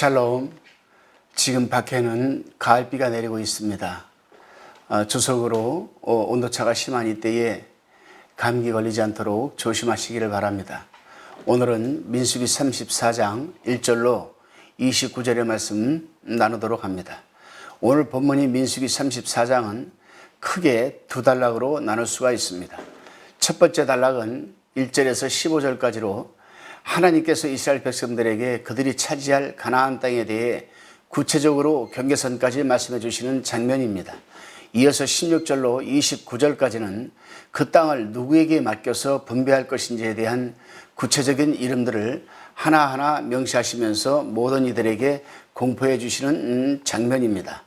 샬롬. 지금 밖에는 가을비가 내리고 있습니다. 주석으로 온도차가 심한 이때에 감기 걸리지 않도록 조심하시기를 바랍니다. 오늘은 민수기 34장 1절로 29절의 말씀 나누도록 합니다. 오늘 본문인 민수기 34장은 크게 두 단락으로 나눌 수가 있습니다. 첫 번째 단락은 1절에서 15절까지로 하나님께서 이스라엘 백성들에게 그들이 차지할 가나안 땅에 대해 구체적으로 경계선까지 말씀해 주시는 장면입니다. 이어서 16절로 29절까지는 그 땅을 누구에게 맡겨서 분배할 것인지에 대한 구체적인 이름들을 하나하나 명시하시면서 모든 이들에게 공포해 주시는 장면입니다.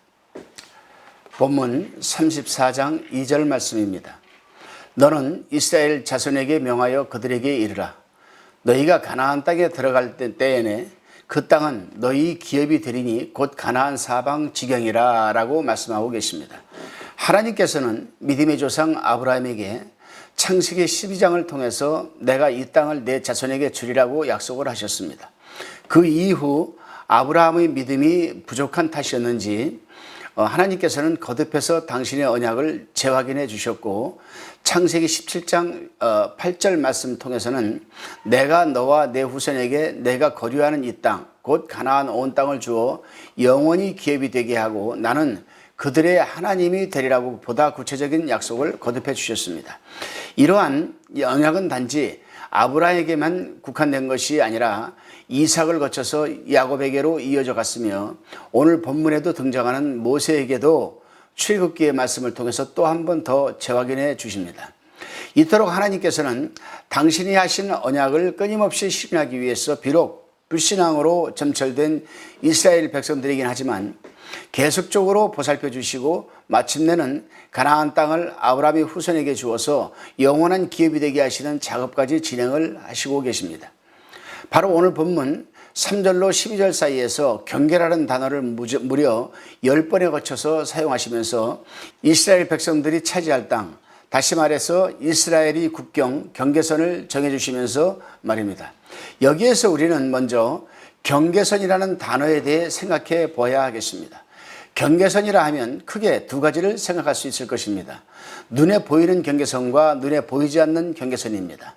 본문 34장 2절 말씀입니다. 너는 이스라엘 자손에게 명하여 그들에게 이르라. 너희가 가나안 땅에 들어갈 때에는 그 땅은 너희 기업이 되리니 곧 가나안 사방 지경이라 라고 말씀하고 계십니다. 하나님께서는 믿음의 조상 아브라함에게 창세기 12장을 통해서 내가 이 땅을 내 자손에게 주리라고 약속을 하셨습니다. 그 이후 아브라함의 믿음이 부족한 탓이었는지 하나님께서는 거듭해서 당신의 언약을 재확인해 주셨고 창세기 17장 8절 말씀 통해서는 내가 너와 내 후손에게 내가 거류하는 이 땅 곧 가나안 온 땅을 주어 영원히 기업이 되게 하고 나는 그들의 하나님이 되리라고 보다 구체적인 약속을 거듭해 주셨습니다. 이러한 언약은 단지 아브라함에게만 국한된 것이 아니라 이삭을 거쳐서 야곱에게로 이어져 갔으며 오늘 본문에도 등장하는 모세에게도 출애굽기의 말씀을 통해서 또 한 번 더 재확인해 주십니다. 이토록 하나님께서는 당신이 하신 언약을 끊임없이 실현하기 위해서 비록 불신앙으로 점철된 이스라엘 백성들이긴 하지만 계속적으로 보살펴 주시고 마침내는 가나안 땅을 아브라함의 후손에게 주어서 영원한 기업이 되게 하시는 작업까지 진행을 하시고 계십니다. 바로 오늘 본문 3절로 12절 사이에서 경계라는 단어를 무려 10번에 거쳐서 사용하시면서 이스라엘 백성들이 차지할 땅, 다시 말해서 이스라엘이 국경, 경계선을 정해주시면서 말입니다. 여기에서 우리는 먼저 경계선이라는 단어에 대해 생각해 보아야 하겠습니다. 경계선이라 하면 크게 두 가지를 생각할 수 있을 것입니다. 눈에 보이는 경계선과 눈에 보이지 않는 경계선입니다.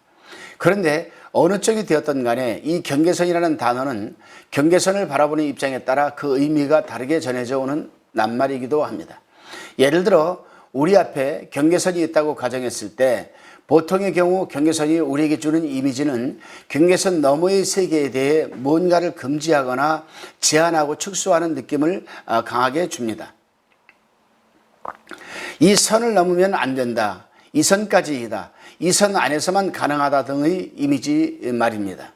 그런데 어느 쪽이 되었든 간에 이 경계선이라는 단어는 경계선을 바라보는 입장에 따라 그 의미가 다르게 전해져 오는 낱말이기도 합니다. 예를 들어 우리 앞에 경계선이 있다고 가정했을 때 보통의 경우 경계선이 우리에게 주는 이미지는 경계선 너머의 세계에 대해 뭔가를 금지하거나 제한하고 축소하는 느낌을 강하게 줍니다. 이 선을 넘으면 안 된다. 이 선까지이다. 이 선 안에서만 가능하다 등의 이미지 말입니다.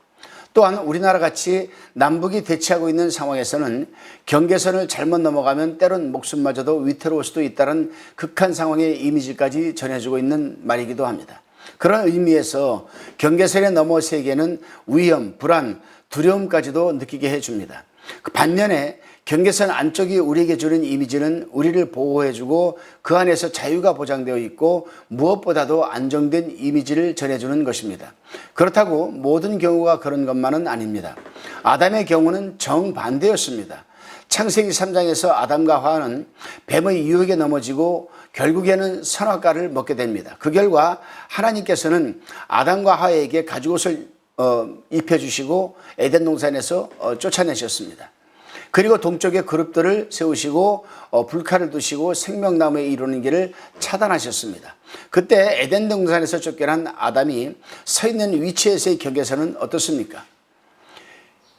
또한 우리나라 같이 남북이 대치하고 있는 상황에서는 경계선을 잘못 넘어가면 때론 목숨마저도 위태로울 수도 있다는 극한 상황의 이미지까지 전해주고 있는 말이기도 합니다. 그런 의미에서 경계선의 너머 세계는 위험, 불안, 두려움까지도 느끼게 해줍니다. 반면에 경계선 안쪽이 우리에게 주는 이미지는 우리를 보호해주고 그 안에서 자유가 보장되어 있고 무엇보다도 안정된 이미지를 전해주는 것입니다. 그렇다고 모든 경우가 그런 것만은 아닙니다. 아담의 경우는 정반대였습니다. 창세기 3장에서 아담과 하와는 뱀의 유혹에 넘어지고 결국에는 선악과를 먹게 됩니다. 그 결과 하나님께서는 아담과 하와에게 가죽옷을 입혀주시고 에덴 동산에서 쫓아내셨습니다. 그리고 동쪽에 그룹들을 세우시고 불칼을 두시고 생명나무에 이루는 길을 차단하셨습니다. 그때 에덴 동산에서 쫓겨난 아담이 서 있는 위치에서의 경계선은 어떻습니까?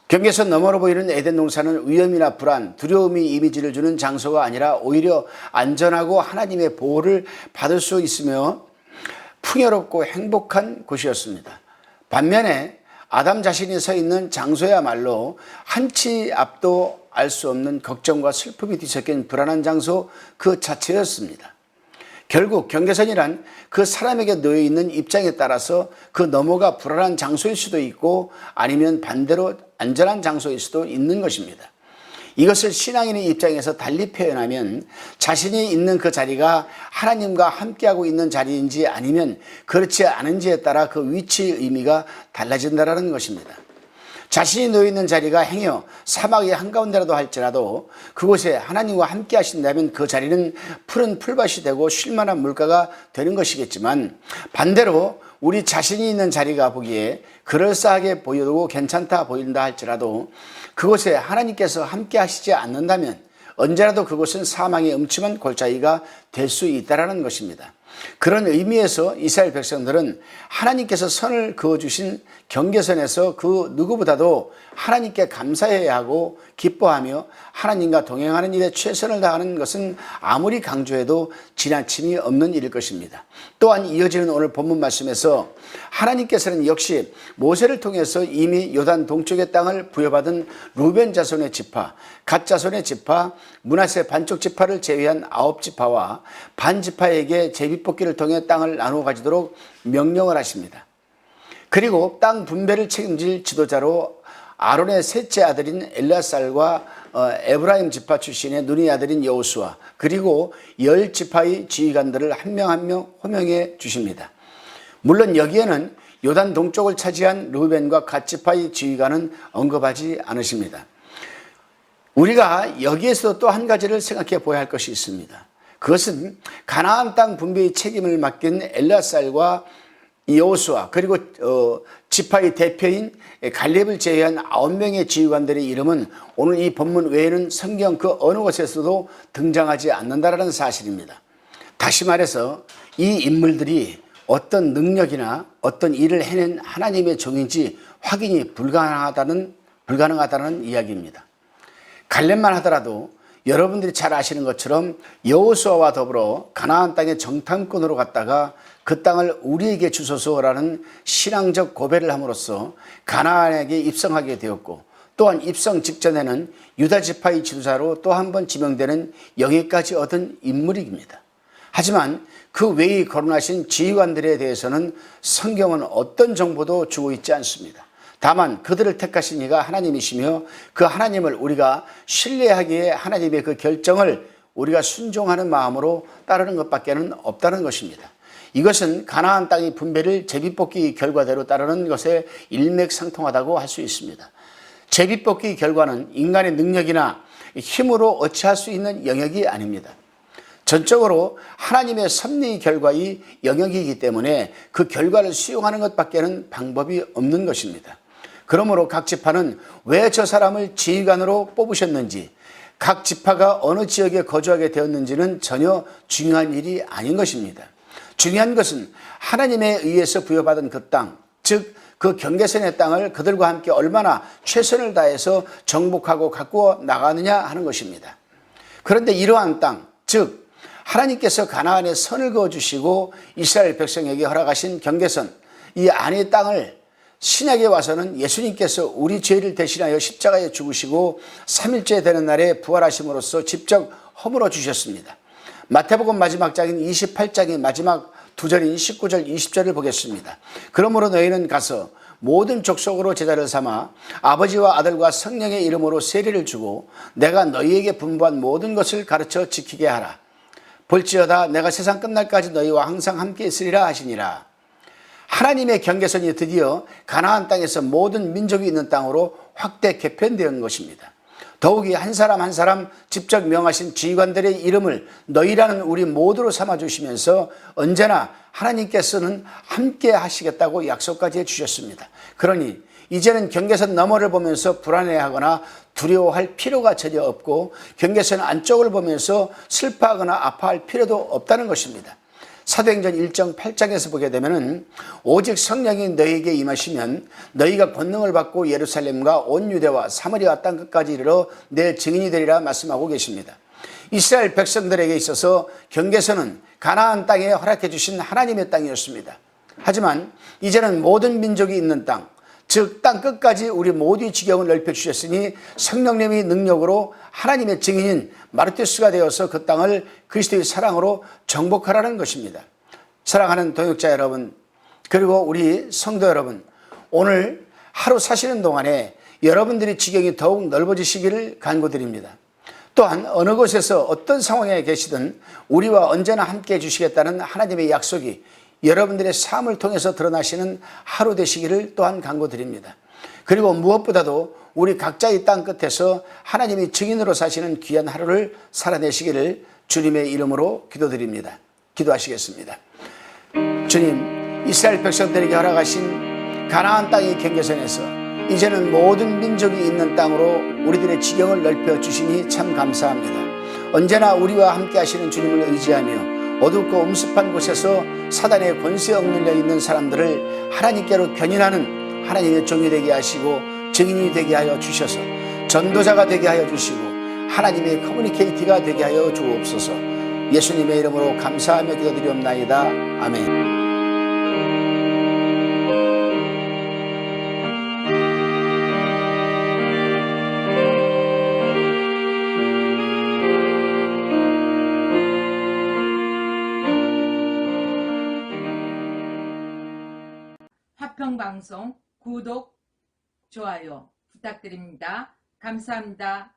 경계선 너머로 보이는 에덴 동산은 위험이나 불안, 두려움이 이미지를 주는 장소가 아니라 오히려 안전하고 하나님의 보호를 받을 수 있으며 풍요롭고 행복한 곳이었습니다. 반면에 아담 자신이 서 있는 장소야말로 한치 앞도 알 수 없는 걱정과 슬픔이 뒤섞인 불안한 장소 그 자체였습니다. 결국 경계선이란 그 사람에게 놓여 있는 입장에 따라서 그 너머가 불안한 장소일 수도 있고 아니면 반대로 안전한 장소일 수도 있는 것입니다. 이것을 신앙인의 입장에서 달리 표현하면 자신이 있는 그 자리가 하나님과 함께하고 있는 자리인지 아니면 그렇지 않은지에 따라 그 위치의 의미가 달라진다는 것입니다. 자신이 놓여 있는 자리가 행여 사막의 한가운데라도 할지라도 그곳에 하나님과 함께 하신다면 그 자리는 푸른 풀밭이 되고 쉴만한 물가가 되는 것이겠지만, 반대로 우리 자신이 있는 자리가 보기에 그럴싸하게 보여도 괜찮다 보인다 할지라도 그곳에 하나님께서 함께 하시지 않는다면 언제라도 그곳은 사망의 음침한 골짜기가 될 수 있다는 것입니다. 그런 의미에서 이스라엘 백성들은 하나님께서 선을 그어주신 경계선에서 그 누구보다도 하나님께 감사해야 하고 기뻐하며 하나님과 동행하는 일에 최선을 다하는 것은 아무리 강조해도 지나침이 없는 일일 것입니다. 또한 이어지는 오늘 본문 말씀에서 하나님께서는 역시 모세를 통해서 이미 요단 동쪽의 땅을 부여받은 루벤 자손의 지파, 갓 자손의 지파, 므낫세 반쪽 지파를 제외한 9지파와 반 지파에게 제비뽑기를 통해 땅을 나누어 가지도록 명령을 하십니다. 그리고 땅 분배를 책임질 지도자로 아론의 셋째 아들인 엘라살과 에브라임 지파 출신의 눈의 아들인 여호수아, 그리고 10지파의 지휘관들을 한 명 한 명 호명해 주십니다. 물론 여기에는 요단 동쪽을 차지한 르우벤과 갓 지파의 지휘관은 언급하지 않으십니다. 우리가 여기에서 또 한 가지를 생각해 보아야 할 것이 있습니다. 그것은 가나안 땅 분배의 책임을 맡긴 엘라살과 여호수아, 그리고 지파의 대표인 갈렙을 제외한 9명의 지휘관들의 이름은 오늘 이 본문 외에는 성경 그 어느 곳에서도 등장하지 않는다는 사실입니다. 다시 말해서 이 인물들이 어떤 능력이나 어떤 일을 해낸 하나님의 종인지 확인이 불가능하다는 이야기입니다. 갈렙만 하더라도 여러분들이 잘 아시는 것처럼 여호수아와 더불어 가나안 땅의 정탐꾼으로 갔다가 그 땅을 우리에게 주소서라는 신앙적 고백을 함으로써 가나안에게 입성하게 되었고, 또한 입성 직전에는 유다 지파의 지도자로 또 한 번 지명되는 영예까지 얻은 인물입니다. 하지만 그 외의 거론하신 지휘관들에 대해서는 성경은 어떤 정보도 주고 있지 않습니다. 다만 그들을 택하신 이가 하나님이시며 그 하나님을 우리가 신뢰하기에 하나님의 그 결정을 우리가 순종하는 마음으로 따르는 것밖에는 없다는 것입니다. 이것은 가나안 땅의 분배를 제비뽑기 결과대로 따르는 것에 일맥상통하다고 할 수 있습니다. 제비뽑기 결과는 인간의 능력이나 힘으로 어찌할 수 있는 영역이 아닙니다. 전적으로 하나님의 섭리의 결과의 영역이기 때문에 그 결과를 수용하는 것밖에는 방법이 없는 것입니다. 그러므로 각 지파는 왜 저 사람을 지휘관으로 뽑으셨는지, 각 지파가 어느 지역에 거주하게 되었는지는 전혀 중요한 일이 아닌 것입니다. 중요한 것은 하나님에 의해서 부여받은 그 땅, 즉 그 경계선의 땅을 그들과 함께 얼마나 최선을 다해서 정복하고 가꾸어 나가느냐 하는 것입니다. 그런데 이러한 땅, 즉 하나님께서 가나안에 선을 그어주시고 이스라엘 백성에게 허락하신 경계선, 이 안의 땅을 신약에 와서는 예수님께서 우리 죄를 대신하여 십자가에 죽으시고 3일째 되는 날에 부활하심으로써 직접 허물어 주셨습니다. 마태복음 마지막 장인 28장의 마지막 두 절인 19절 20절을 보겠습니다. 그러므로 너희는 가서 모든 족속으로 제자를 삼아 아버지와 아들과 성령의 이름으로 세례를 주고 내가 너희에게 분부한 모든 것을 가르쳐 지키게 하라. 볼지어다 내가 세상 끝날까지 너희와 항상 함께 있으리라 하시니라. 하나님의 경계선이 드디어 가나안 땅에서 모든 민족이 있는 땅으로 확대 개편된 것입니다. 더욱이 한 사람 한 사람 직접 명하신 지휘관들의 이름을 너희라는 우리 모두로 삼아주시면서 언제나 하나님께서는 함께 하시겠다고 약속까지 해주셨습니다. 그러니 이제는 경계선 너머를 보면서 불안해하거나 두려워할 필요가 전혀 없고 경계선 안쪽을 보면서 슬퍼하거나 아파할 필요도 없다는 것입니다. 사도행전 1장 8장에서 보게 되면 오직 성령이 너희에게 임하시면 너희가 권능을 받고 예루살렘과 온 유대와 사마리아 땅 끝까지 이르러 내 증인이 되리라 말씀하고 계십니다. 이스라엘 백성들에게 있어서 경계선은 가나안 땅에 허락해 주신 하나님의 땅이었습니다. 하지만 이제는 모든 민족이 있는 땅, 즉 땅 끝까지 우리 모두의 지경을 넓혀주셨으니 성령님의 능력으로 하나님의 증인인 마르투스가 되어서 그 땅을 그리스도의 사랑으로 정복하라는 것입니다. 사랑하는 동역자 여러분, 그리고 우리 성도 여러분, 오늘 하루 사시는 동안에 여러분들의 지경이 더욱 넓어지시기를 간구드립니다. 또한 어느 곳에서 어떤 상황에 계시든 우리와 언제나 함께 해주시겠다는 하나님의 약속이 여러분들의 삶을 통해서 드러나시는 하루 되시기를 또한 간구드립니다. 그리고 무엇보다도 우리 각자의 땅 끝에서 하나님이 증인으로 사시는 귀한 하루를 살아내시기를 주님의 이름으로 기도드립니다. 기도하시겠습니다. 주님, 이스라엘 백성들에게 허락하신 가나안 땅의 경계선에서 이제는 모든 민족이 있는 땅으로 우리들의 지경을 넓혀 주시니 참 감사합니다. 언제나 우리와 함께 하시는 주님을 의지하며 어둡고 음습한 곳에서 사단의 권세에 억눌려 있는 사람들을 하나님께로 견인하는 하나님의 종이 되게 하시고 증인이 되게 하여 주셔서 전도자가 되게 하여 주시고 하나님의 커뮤니케이티가 되게 하여 주옵소서. 예수님의 이름으로 감사하며 기도드리옵나이다. 아멘. 화평방송 구독, 좋아요 부탁드립니다. 감사합니다.